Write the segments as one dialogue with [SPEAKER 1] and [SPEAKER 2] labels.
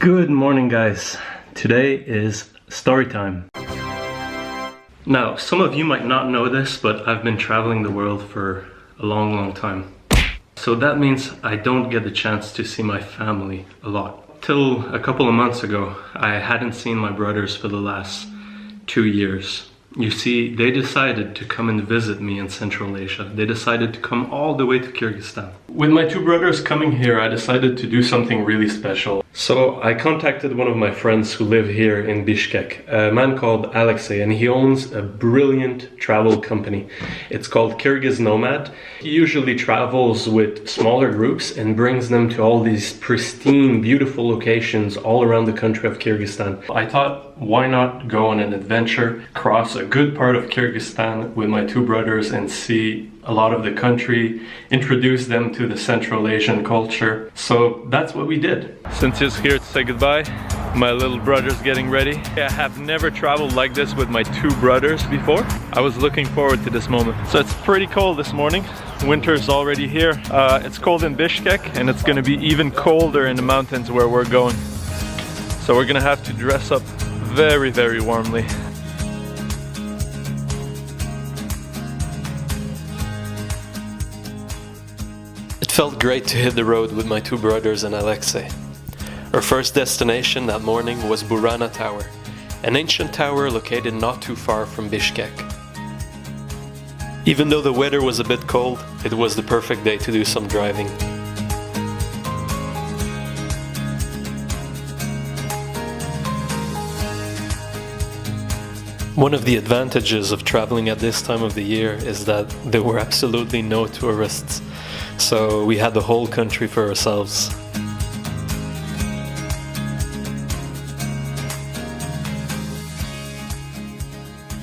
[SPEAKER 1] Good morning, guys. Today is story time. Now, some of you might not know this, but I've been traveling the world for a long time. So that means I don't get the chance to see my family a lot. Till a couple of months ago, I hadn't seen my brothers for the last 2 years. You see, they decided to come and visit me in Central Asia. They decided to come all the way to Kyrgyzstan. With my 2 brothers coming here, I decided to do something really special. So I contacted one of my friends who live here in Bishkek, a man called Aleksei, and he owns a brilliant travel company. It's called Kyrgyznomad. He usually travels with smaller groups and brings them to all these pristine, beautiful locations all around the country of Kyrgyzstan. I thought, why not go on an adventure, cross a good part of Kyrgyzstan with my 2 brothers and see a lot of the country, introduce them to the Central Asian culture. So that's what we did. Since he's here to say goodbye, my little brother's getting ready. I have never traveled like this with my 2 brothers before. I was looking forward to this moment. So it's pretty cold this morning. Winter's already here. It's cold in Bishkek, and it's gonna be even colder in the mountains where we're going. So we're gonna have to dress up very, very warmly. It felt great to hit the road with my 2 brothers and Aleksei. Our first destination that morning was Burana Tower, an ancient tower located not too far from Bishkek. Even though the weather was a bit cold, it was the perfect day to do some driving. One of the advantages of traveling at this time of the year is that there were absolutely no tourists. So we had the whole country for ourselves.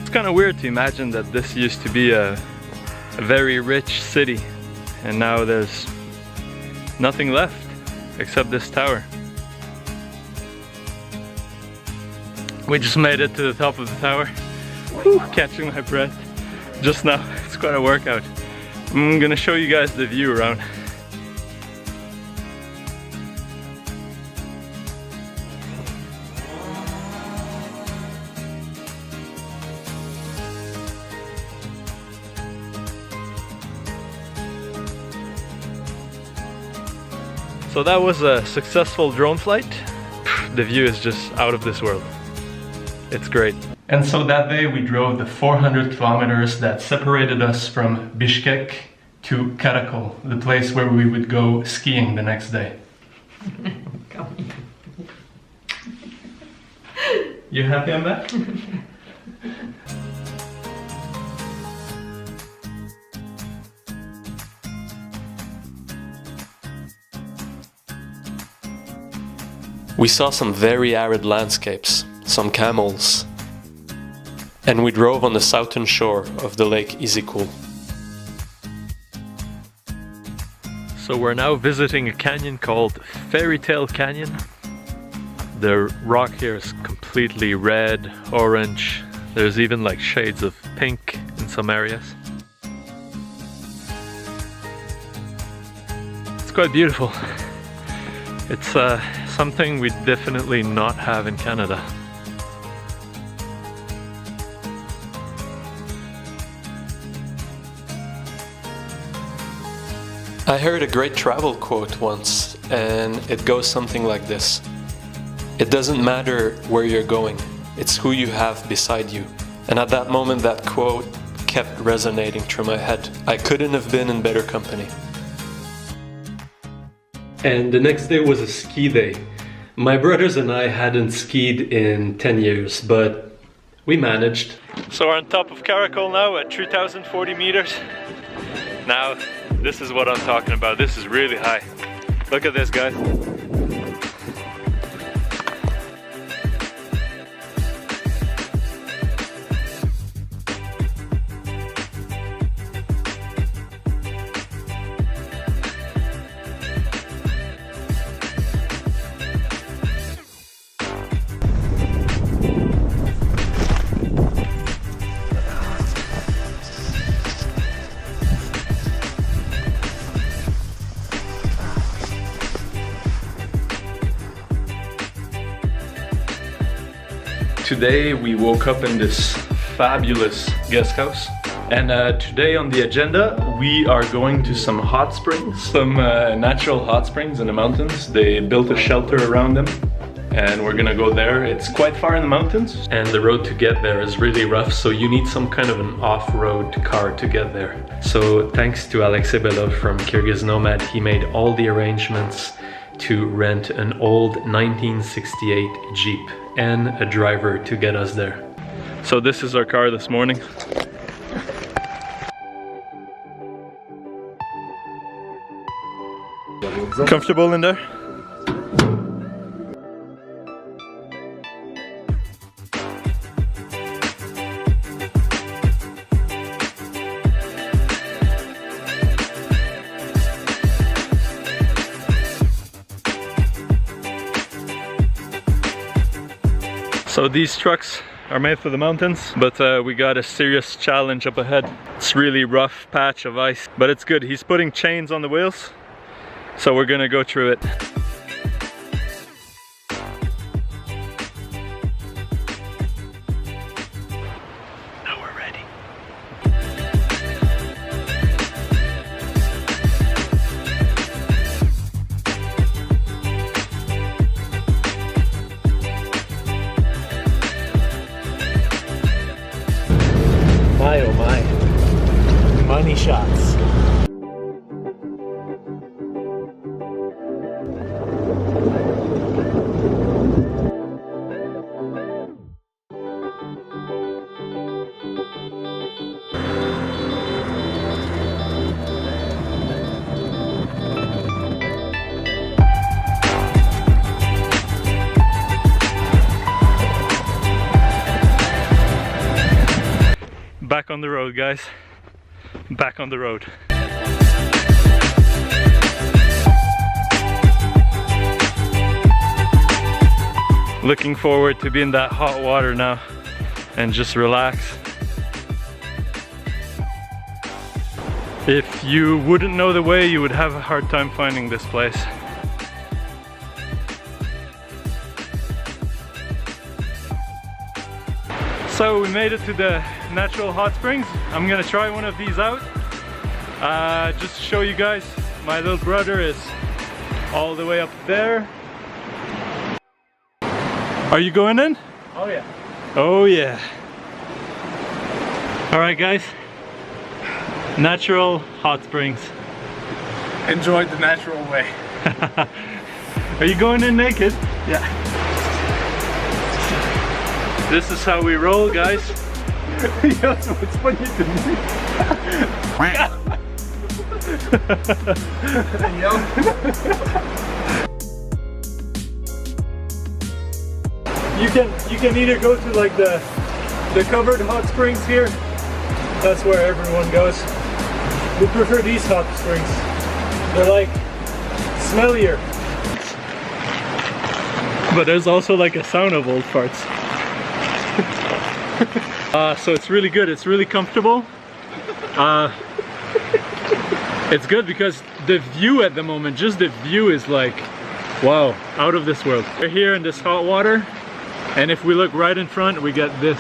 [SPEAKER 1] It's kind of weird to imagine that this used to be a very rich city, and now there's nothing left except this tower. We just made it to the top of the tower. Whew, catching my breath just now. It's quite a workout. I'm gonna show you guys the view around. So that was a successful drone flight. The view is just out of this world. It's great. And so that day we drove the 400 kilometers that separated us from Bishkek to Karakol, the place where we would go skiing the next day. You happy I'm back? We saw some very arid landscapes, some camels, and we drove on the southern shore of the lake Issyk Kul. So we're now visiting a canyon called Fairy Tale Canyon. The rock here is completely red, orange. There's even like shades of pink in some areas. It's quite beautiful. It's something we definitely not have in Canada. I heard a great travel quote once, and it goes something like this. It doesn't matter where you're going, it's who you have beside you. And at that moment that quote kept resonating through my head. I couldn't have been in better company. And the next day was a ski day. My brothers and I hadn't skied in 10 years, but we managed. So we're on top of Karakol now at 3,040 meters. Now, this is what I'm talking about. This is really high. Look at this, guys. Today we woke up in this fabulous guest house, and today on the agenda we are going to some hot springs, some natural hot springs in the mountains. They built a shelter around them and we're gonna go there. It's quite far in the mountains and the road to get there is really rough, so you need some kind of an off-road car to get there. So thanks to Aleksei Belov from Kyrgyznomad, he made all the arrangements to rent an old 1968 Jeep and a driver to get us there. So this is our car this morning. Comfortable in there? So these trucks are made for the mountains, but we got a serious challenge up ahead. It's really rough patch of ice, but it's good. He's putting chains on the wheels, so we're gonna go through it. Now we're ready.
[SPEAKER 2] My oh my, money shots.
[SPEAKER 1] Back on the road, guys. Back on the road. Looking forward to be in that hot water now and just relax. If you wouldn't know the way, you would have a hard time finding this place. So we made it to the natural hot springs. I'm gonna try one of these out. Just to show you guys, my little brother is all the way up there. Are you going in?
[SPEAKER 2] Oh yeah.
[SPEAKER 1] Oh yeah. Alright guys, natural hot springs.
[SPEAKER 2] Enjoyed the natural way.
[SPEAKER 1] Are you going in naked?
[SPEAKER 2] Yeah.
[SPEAKER 1] This is how we roll, guys.
[SPEAKER 2] Yes, what's funny to me? You can either go to like the covered hot springs here. That's where everyone goes. We prefer these hot springs. They're like smellier.
[SPEAKER 1] But there's also like a sound of old farts. So it's really good, it's really comfortable. It's good because the view at the moment, just the view is like, wow, out of this world. We're here in this hot water, and if we look right in front, we get this.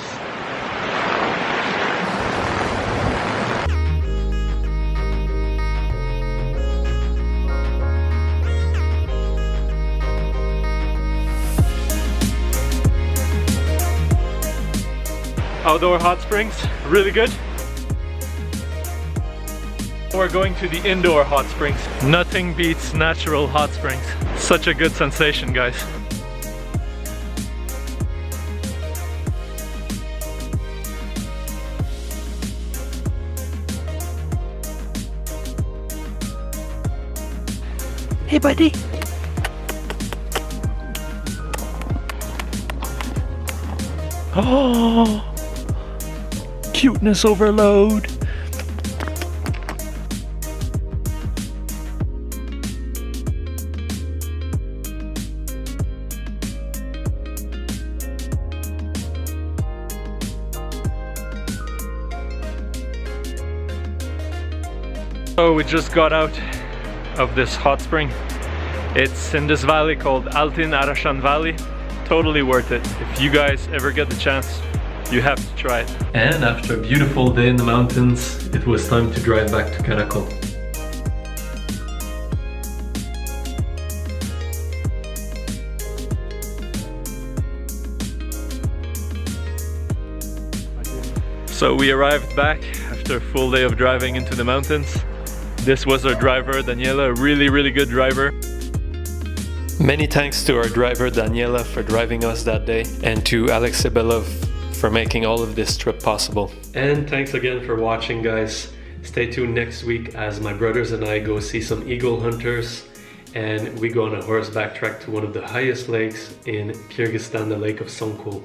[SPEAKER 1] Outdoor hot springs, really good. We're going to the indoor hot springs. Nothing beats natural hot springs. Such a good sensation, guys. Hey buddy. Oh, cuteness overload. So we just got out of this hot spring. It's in this valley called Altyn Arashan Valley,
[SPEAKER 2] totally worth it. If you guys ever get the chance, you have to try it.
[SPEAKER 1] And after a beautiful day in the mountains, it was time to drive back to Karakol.
[SPEAKER 2] So we arrived back after a full day of driving into the mountains. This was our driver, Daniela, a really good driver.
[SPEAKER 1] Many thanks to our driver Daniela for driving us that day, and to Aleksei Belov for making all of this trip possible. And thanks again for watching, guys. Stay tuned next week as my brothers and I go see some eagle hunters, and we go on a horseback trek to one of the highest lakes in Kyrgyzstan, the Lake of Issyk Kul.